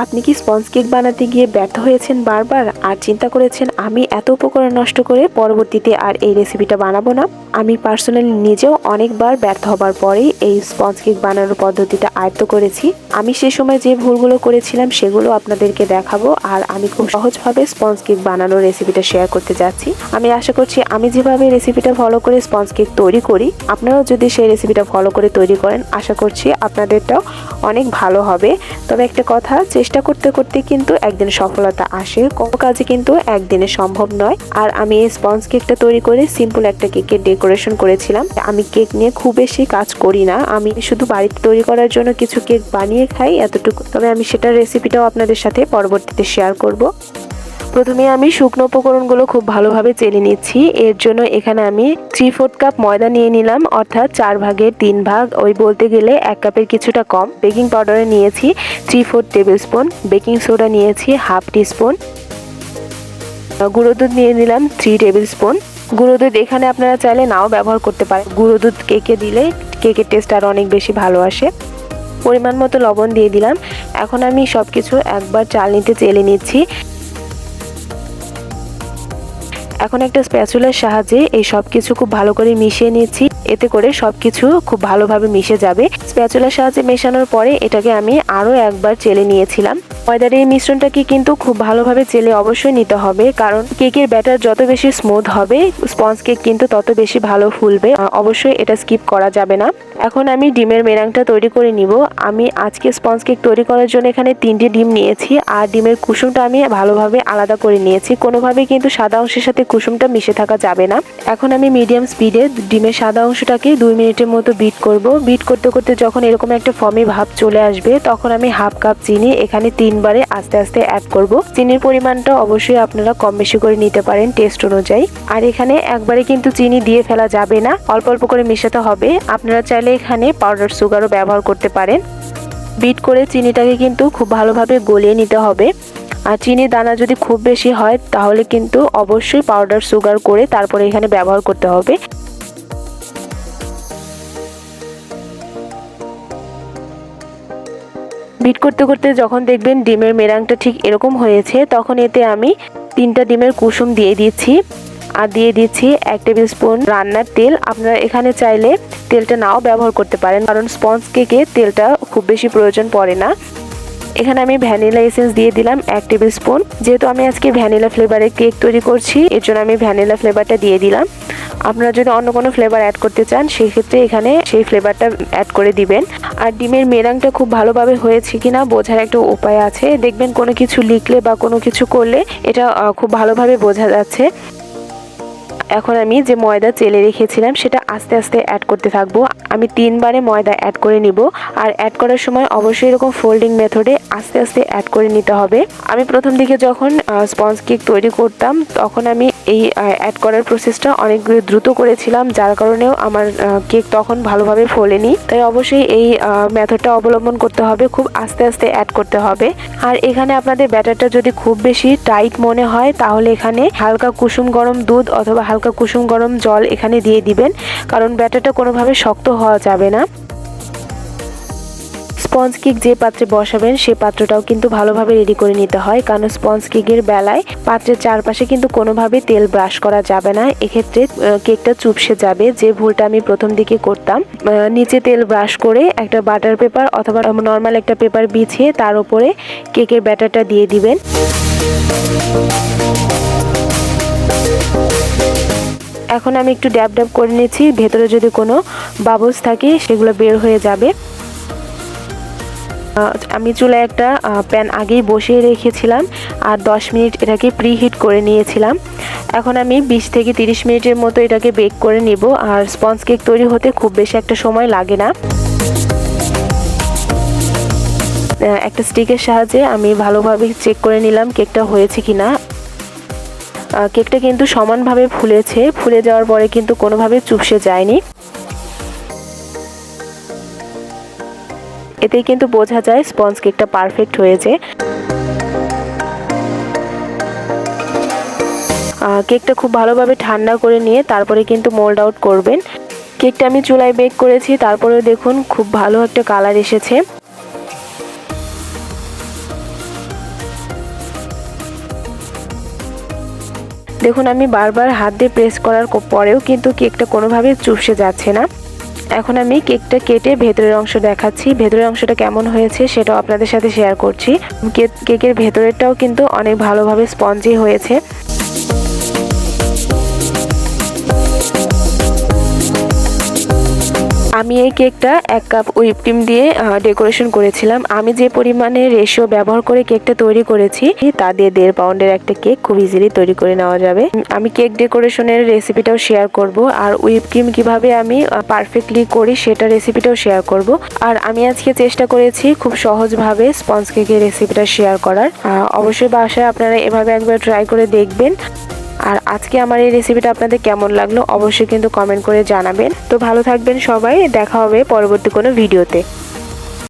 আপনি কি sponge cake বানাতে গিয়ে ব্যর্থ হয়েছেন বারবার আর চিন্তা করেছেন আমি এত উপকরণ নষ্ট করে পরবর্তীতে আর এই রেসিপিটা বানাবো না? আমি পার্সোনালি নিজেও অনেকবার ব্যর্থ হবার পরেই এই স্পঞ্জ কেক বানানোর পদ্ধতিটা আয়ত্ত করেছি। আমি সে সময় যে ভুলগুলো করেছিলাম সেগুলো আপনাদেরকে দেখাবো, আর আমি খুব সহজভাবে স্পঞ্জ কেক বানানোর রেসিপিটা শেয়ার করতে যাচ্ছি। আমি আশা করছি আমি যেভাবে রেসিপিটা ফলো করে স্পঞ্জ কেক তৈরি করি, আপনারাও যদি সেই রেসিপিটা ফলো করে তৈরি করেন, আশা করছি আপনাদেরটাও অনেক ভালো হবে। তবে একটা কথা, চেষ্টা করতে করতে কিন্তু একদিন সফলতা আসে, কোনো কাজে কিন্তু একদিনে সম্ভব নয়। আর আমি এই স্পঞ্জ কেকটা তৈরি করে সিম্পল একটা কেকের ডেকোরেশন করেছিলাম। আমি কেক নিয়ে খুব বেশি কাজ করি না, আমি শুধু বাড়িতে তৈরি করার জন্য কিছু কেক বানিয়ে খাই, এতটুকু। তবে আমি সেটার রেসিপিটাও আপনাদের সাথে পরবর্তীতে শেয়ার করব। প্রথমে আমি শুকনো উপকরণগুলো খুব ভালোভাবে চেলে নিচ্ছি। এর জন্য এখানে আমি 3/4 কাপ ময়দা নিয়ে নিলাম, অর্থাৎ 4 ভাগের 3 ভাগ, ওই বলতে গেলে 1 কাপের কিছুটা কম। বেকিং পাউডারে নিয়েছি 3/4 টেবিল স্পুন, বেকিং সোডা নিয়েছি 1/2 টিস্পুন, গুঁড়ো দুধ নিয়ে নিলাম 3 টেবিল স্পুন। গুঁড়ো দুধ এখানে আপনারা চাইলে নাও ব্যবহার করতে পারেন, গুঁড়ো দুধ কেকে দিলে কেকের টেস্ট আরও অনেক বেশি ভালো আসে। পরিমাণ মতো লবণ দিয়ে দিলাম। এখন আমি সবকিছু একবার চালনিতে চেলে নিচ্ছি। এখন একটা স্প্যাচুলার সাহায্যে এই সবকিছু খুব ভালো করে মিশিয়ে নিচ্ছি, এতে করে সবকিছু খুব ভালোভাবে মিশে যাবে। স্প্যাচুলার সাহায্যে মেশানোর পরে এটাকে আমি আরও একবার চেলে নিয়েছিলাম। ময়দার এই মিশ্রণটাকে কিন্তু খুব ভালোভাবে চেলে অবশ্যই নিতে হবে, কারণ কেকের ব্যাটার যত বেশি স্মুথ হবে স্পঞ্জ কেক কিন্তু তত বেশি ভালো ফুলবে। অবশ্যই এটা স্কিপ করা যাবে না। এখন আমি ডিমের মেরাংটা তৈরি করে নিব। আমি আজকে স্পঞ্জ কেক তৈরি করার জন্য এখানে 3টে ডিম নিয়েছি, আর ডিমের কুসুমটা আমি ভালোভাবে আলাদা করে নিয়েছি। কোনোভাবেই কিন্তু সাদা অংশের সাথে কুসুমটা মিশে থাকা যাবে না। এখন আমি মিডিয়াম স্পিডে ডিমের সাদা অংশটাকে 2 মিনিটের মতো বিট করব। বিট করতে করতে যখন এরকম একটা ফর্মি ভাব চলে আসবে, তখন আমি 1/2 কাপ চিনি এখানে 3 বারে আস্তে আস্তে অ্যাড করব। চিনির পরিমাণটা অবশ্যই আপনারা কম বেশি করে নিতে পারেন টেস্ট অনুযায়ী। আর এখানে একবারে কিন্তু চিনি দিয়ে ফেলা যাবে না, অল্প অল্প করে মেশাতে হবে। আপনারা চাইলে এখানে পাউডার সুগারও ব্যবহার করতে পারেন। বিট করে চিনিটাকে কিন্তু খুব ভালোভাবে গলিয়ে নিতে হবে। আর চিনির দানা যদি খুব বেশি হয় তাহলে কিন্তু অবশ্যই পাউডার সুগার করে তারপরে এখানে ব্যবহার করতে হবে। বিট করতে করতে যখন দেখবেন ডিমের মেরাংটা ঠিক এরকম হয়েছে, তখন এতে আমি 3টা ডিমের কুসুম দিয়ে দিচ্ছি, আর দিয়ে দিচ্ছি 1 টেবিল স্পুন রান্নার তেল। আপনারা এখানে চাইলে তেলটা নাও ব্যবহার করতে পারেন, কারণ স্পঞ্জ কেকে তেলটা খুব বেশি প্রয়োজন পড়ে না। এখানে আমি ভ্যানিলা এসেন্স দিয়ে দিলাম 1 টেবিল স্পুন। যেহেতু আমি আজকে ভ্যানিলা ফ্লেভারের কেক তৈরি করছি, এর জন্য আমি ভ্যানিলা ফ্লেভারটা দিয়ে দিলাম। আপনারা যদি অন্য কোনো ফ্লেভার অ্যাড করতে চান, সেক্ষেত্রে এখানে সেই ফ্লেভারটা অ্যাড করে দিবেন। আর ডিমের মেরাংটা খুব ভালোভাবে হয়েছে কিনা বোঝার একটা উপায় আছে। দেখবেন কোনো কিছু লিখলে বা কোনো কিছু করলে এটা খুব ভালোভাবে বোঝা যাচ্ছে। এখন আমি যে ময়দা চেলে রেখেছিলাম সেটা আস্তে আস্তে অ্যাড করতে থাকবো। আমি 3 বারে ময়দা অ্যাড করে নিব, আর অ্যাড করার সময় অবশ্যই এরকম ফোল্ডিং মেথডে আস্তে আস্তে অ্যাড করে নিতে হবে। আমি প্রথম দিকে যখন স্পঞ্জ কেক তৈরি করতাম, তখন আমি এই অ্যাড করার প্রসেসটা অনেক দ্রুত করেছিলাম, যার কারণেও আমার কেক তখন ভালোভাবে ফোলেনি। তাই অবশ্যই এই মেথডটা অবলম্বন করতে হবে, খুব আস্তে আস্তে অ্যাড করতে হবে। আর এখানে আপনাদের ব্যাটারটা যদি খুব বেশি টাইট মনে হয়, তাহলে এখানে হালকা কুসুম গরম দুধ অথবা হালকা কুসুম গরম জল এখানে দিয়ে দিবেন, কারণ ব্যাটারটা কোনোভাবে শক্ত হওয়া যাবে না। স্পঞ্জ কেক যে পাত্রে বসাবেন সেই পাত্রটাও কিন্তু ভালোভাবে রেডি করে নিতে হয়, কারণ স্পঞ্জ কেকের বেলায় পাত্রের চারপাশে কিন্তু কোনোভাবে তেল ব্রাশ করা যাবে না, এক্ষেত্রে কেকটা চুপসে যাবে। যে ভুলটা আমি প্রথম দিকে করতাম, নিচে তেল ব্রাশ করে একটা বাটার পেপার অথবা নর্মাল একটা পেপার বিছিয়ে তার উপরে কেকের ব্যাটারটা দিয়ে দিবেন। এখন আমি একটু ড্যাব ড্যাব করে নিচ্ছি, ভেতরে যদি কোনো বাবলস থাকে সেগুলো বের হয়ে যাবে। আমি চুলায় একটা প্যান আগেই বসিয়ে রেখেছিলাম, আর 10 মিনিট এটাকে প্রিহিট করে নিয়েছিলাম। এখন আমি 20 থেকে 30 মিনিটের মতো এটাকে বেক করে নিব। আর স্পঞ্জ কেক তৈরি হতে খুব বেশি একটা সময় লাগে না। একটা স্টিকের সাহায্যে আমি ভালোভাবে চেক করে নিলাম কেকটা হয়েছে কিনা। কেকটা কিন্তু সমানভাবে ফুলেছে, ফুলে যাওয়ার পরে কিন্তু কোনোভাবে চুপসে যায়নি। এতেই কিন্তু বোঝা যায় স্পঞ্জ কেকটা পারফেক্ট হয়েছে। কেকটা খুব ভালোভাবে ঠান্ডা করে নিয়ে তারপরে কিন্তু মোল্ড আউট করবেন। কেকটা আমি চুলায় বেক করেছি, তারপরে দেখুন খুব ভালো একটা কালার এসেছে। দেখুন আমি বারবার হাত দিয়ে প্রেস করার পরেও কিন্তু কেকটা কোনোভাবে চুপসে যাচ্ছে না। এখন আমি কেকটা কেটে ভেতরের অংশ দেখাচ্ছি। ভেতরের অংশটা কেমন হয়েছে সেটাও আপনাদের সাথে শেয়ার করছি। কেকের ভেতরেরটাও কিন্তু অনেক ভালোভাবে স্পঞ্জি হয়েছে। আমি এই কেকটা 1 কাপ হুইপ ক্রিম দিয়ে ডেকোরেশন করেছিলাম। আমি যে পরিমাণে রেশিও ব্যবহার করে কেকটা তৈরি করেছি তা দিয়ে 1.5 পাউন্ডের একটা কেক খুব ইজিলি তৈরি করে নেওয়া যাবে। আমি কেক ডেকোরেশনের রেসিপিটাও শেয়ার করব, আর হুইপ ক্রিম কিভাবে আমি পারফেক্টলি করি সেটা রেসিপিটাও শেয়ার করব। আর আমি আজকে চেষ্টা করেছি খুব সহজভাবে স্পঞ্জ কেকের রেসিপিটা শেয়ার করার। অবশ্যই বাসায় আপনারা এভাবে একবার ট্রাই করে দেখবেন। আর আজকে আমার এই রেসিপিটা আপনাদের কেমন লাগলো অবশ্যই কিন্তু কমেন্ট করে জানাবেন। তো ভালো থাকবেন সবাই, দেখা হবে পরবর্তী কোনো ভিডিওতে।